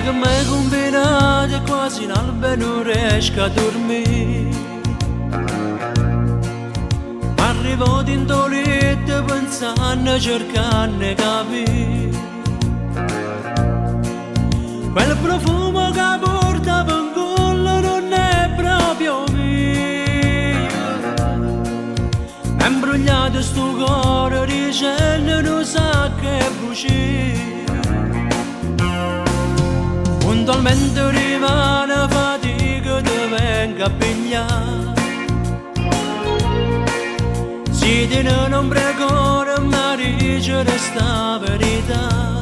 che mi hai combinato e quasi in alba non riesco a dormire. Arrivo dentro letto pensando, cercando di capire quel profumo che porta in collo non è proprio mio. È imbrogliato sto cuore dicendo non sa che bruci. Puntualmente rimane fatica di venga a pigliare. Si tiene un pregone ma dice resta verità.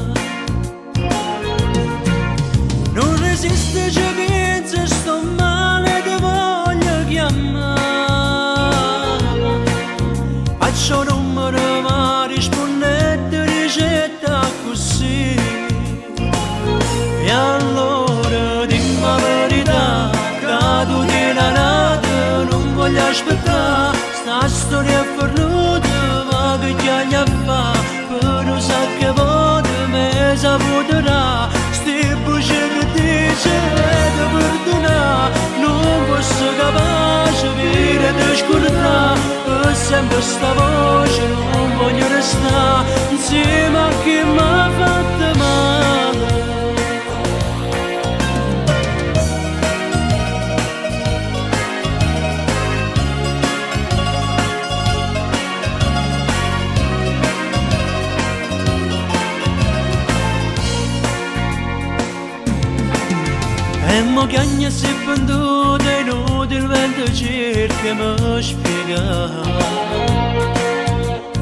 Non resiste, ci pensa, sto male, ti voglio chiamare. Faccio un numero ma rispondete, ricetta così. E allora dimmi la verità, che tu ti la nata, non voglio aspettare. Sta storia è perduta, ma che chiagli a fa, per non sa che volte mi saputerà. Sti buci che dice di perdonare, non posso capace dire di scordare. Per sempre sta voce non voglio restare insieme a chi mi ha fatto male. E mo che ogni si è venduto inutilmente cerca mi spiegare.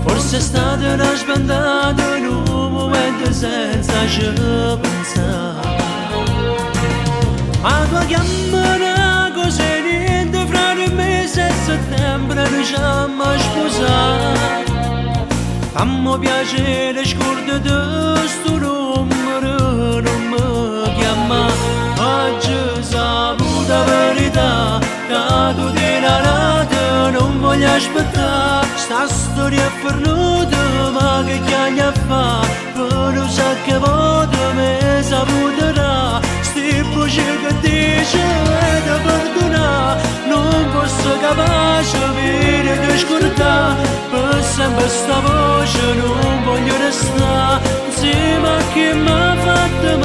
Forse è stata una spandata in un momento senza ci pensare. Ma tua chiamata così niente fra il mese e settembre noi ci siamo sposati. Fammi piacere scordate sto numero, non mi chiamare. Oggi saputa verità, che tu ti la nata, non voglio aspettare. Sta storia è perduta, ma che chiagli a fa, per non sa che volte mi saputerà. Sti voci che dice di perdonare, non posso capace dire di scordare. Per sempre sta voce non voglio restare insieme a chi mi ha fatto